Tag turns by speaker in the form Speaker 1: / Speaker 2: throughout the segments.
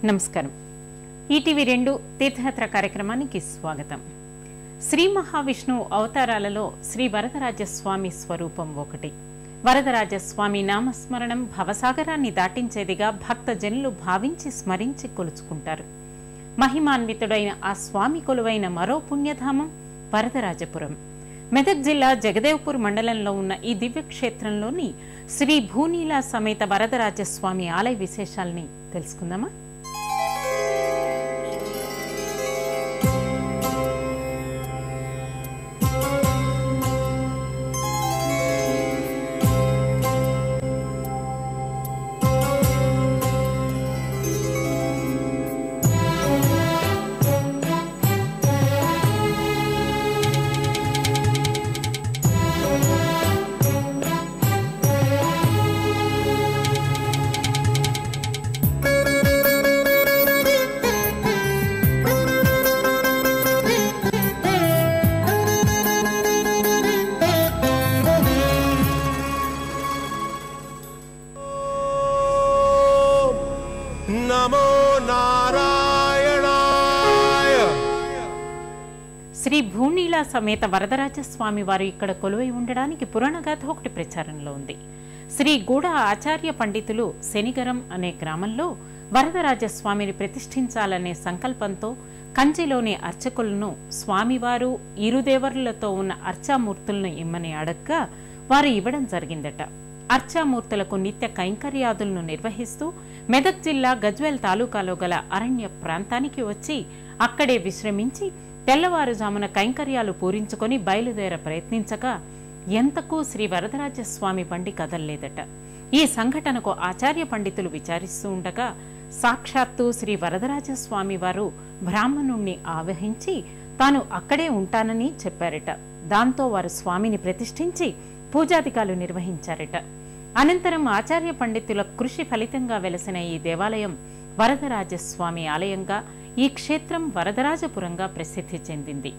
Speaker 1: నమస్కారం. ఈటీవీ2 తీర్థయాత్ర కార్యక్రమానికి స్వాగతం. శ్రీ మహావిష్ణువు అవతారాలలో శ్రీ వరదరాజస్వామి స్వరూపం ఒకటి. వరదరాజస్వామి నామస్మరణం భవసాగరాన్ని దాటించేదిగా భక్తజనులు భావించి స్మరించి కొలుచుకుంటారు. మహిమాన్వితుడైన ఆ స్వామి కొలువైన మరో పుణ్యధామం వరదరాజపురం. మెదక్ జిల్లా జగదేవ్పూర్ మండలంలో ఉన్న ఈ దివ్యక్షేత్రంలోని శ్రీ భూనీలా సమేత వరదరాజస్వామి ఆలయ విశేషాలని తెలుసుకుందామా? శ్రీ భూనీలా సమేత వరదరాజస్వామి వారు ఇక్కడ కొలువై ఉండడానికి పురాణగాథ ఒకటి ప్రచారంలో ఉంది. శ్రీ గూఢ ఆచార్య పండితులు శనిగరం అనే గ్రామంలో వరదరాజస్వామిని ప్రతిష్ఠించాలనే సంకల్పంతో కంచిలోని అర్చకులను స్వామివారు ఇరుదేవర్లతో ఉన్న అర్చామూర్తులను ఇమ్మని అడగ్గా వారు ఇవ్వడం జరిగిందట. అర్చామూర్తులకు నిత్య కైంకర్యాదులను నిర్వహిస్తూ మెదక్ జిల్లా గజ్వేల్ తాలూకాలో గల అరణ్య ప్రాంతానికి వచ్చి అక్కడే విశ్రమించి తెల్లవారుజామున కైంకర్యాలు పూరించుకొని బయలుదేర ప్రయత్నించగా ఎంతకు శ్రీ వరదరాజస్వామి బండి కదల్లేదట. ఈ సంఘటనకు ఆచార్య పండితులు విచారిస్తూ ఉండగా సాక్షాత్తు శ్రీ వరదరాజస్వామి వారు బ్రాహ్మణుణ్ణి ఆవహించి తాను అక్కడే ఉంటానని చెప్పారట. దాంతో వారు స్వామిని ప్రతిష్ఠించి పూజాధికాలు నిర్వహించారట. అనంతరం ఆచార్య పండితుల కృషి ఫలితంగా వెలసిన ఈ దేవాలయం వరదరాజస్వామి ఆలయంగా, ఈ క్షేత్రం వరదరాజపురంగా ప్రసిద్ధి చెందింది.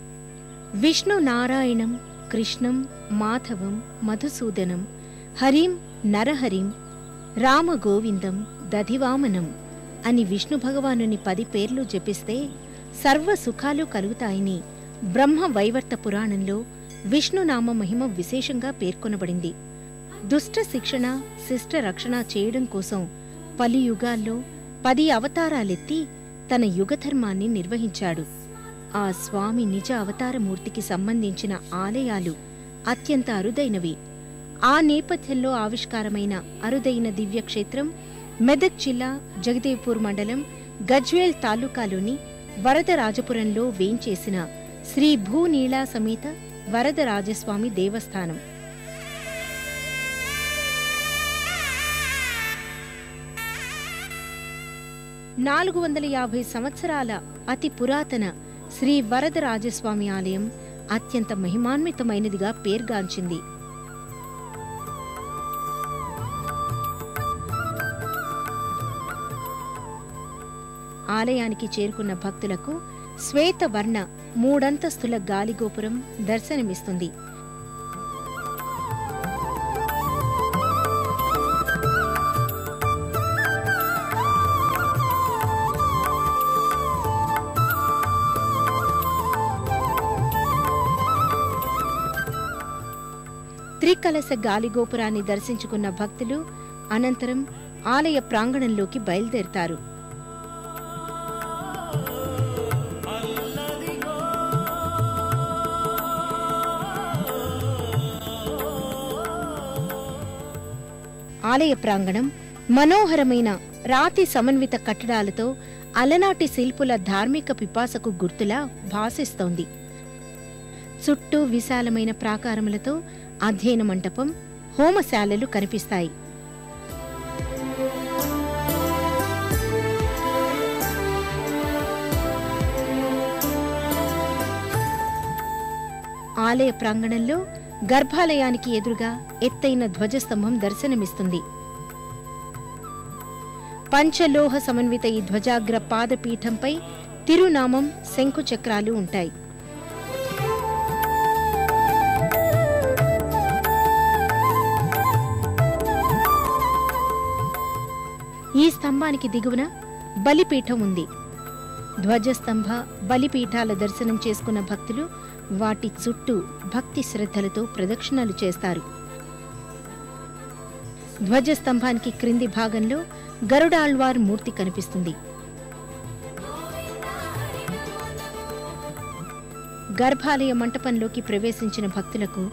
Speaker 2: విష్ణు నారాయణం కృష్ణం మాధవం మధుసూదనం హరిం నరహరిం రామ గోవిందం దధివామనం అని విష్ణు భగవానుని 10 పేర్లు జపిస్తే సర్వ సుఖాలు కలుగుతాయని బ్రహ్మ వైవర్త పురాణంలో విష్ణునామ మహిమ విశేషంగా పేర్కొనబడింది. దుష్ట శిక్షణ శిష్ట రక్షణ చేయడం కోసం పలు యుగాల్లో 10 అవతారాలెత్తి తన యుగధర్మాన్ని నిర్వహించాడు. ఆ స్వామి నిజ అవతారమూర్తికి సంబంధించిన ఆలయాలు అత్యంత అరుదైనవి. ఆ నేపథ్యంలో ఆవిష్కారమైన అరుదైన దివ్యక్షేత్రం మెదక్ జిల్లా జగదేవ్పూర్ మండలం గజ్వేల్ తాలూకాలోని వరదరాజపురంలో వేంచేసిన శ్రీ భూనీలా సమేత వరదరాజస్వామి దేవస్థానం. నాలుగు 450 సంవత్సరాల అతి పురాతన శ్రీ వరదరాజస్వామి ఆలయం అత్యంత మహిమాన్వితమైనదిగా పేర్గాంచింది. ఆలయానికి చేరుకున్న భక్తులకు శ్వేతవర్ణ 3 అంతస్తుల గాలిగోపురం దర్శనమిస్తుంది. త్రికలశ గాలిగోపురాన్ని దర్శించుకున్న భక్తులు అనంతరం ఆలయ ప్రాంగణంలోకి బయలుదేరుతారు. ఆలయ ప్రాంగణం మనోహరమైన రాతి సమన్విత కట్టడాలతో అలనాటి శిల్పుల ధార్మిక పిపాసకు గుర్తులా భాసిస్తోంది. చుట్టూ విశాలమైన ప్రాకారములతో అధ్యయన మంటపం, హోమశాలలు కనిపిస్తాయి. ఆలయ ప్రాంగణంలో గర్భాలయానికి ఎదురుగా ఎత్తైన ధ్వజస్తంభం దర్శనమిస్తుంది. పంచలోహ సమన్విత ఈ ధ్వజాగ్ర పాదపీఠంపై తిరునామం, శంఖుచక్రాలు ఉంటాయి. ఈ స్తంభానికి దిగువన బలిపీఠం ఉంది. ధ్వజస్తంభ, బలిపీఠాల దర్శనం చేసుకున్న భక్తులు వాటి చుట్టూ భక్తి శ్రద్ధలతో ప్రదక్షిణలు చేస్తారు. ధ్వజస్తంభానికి క్రింది భాగంలో గరుడాళ్వార్ మూర్తి కనిపిస్తుంది. గర్భాలయ మంటపంలోకి ప్రవేశించిన భక్తులకు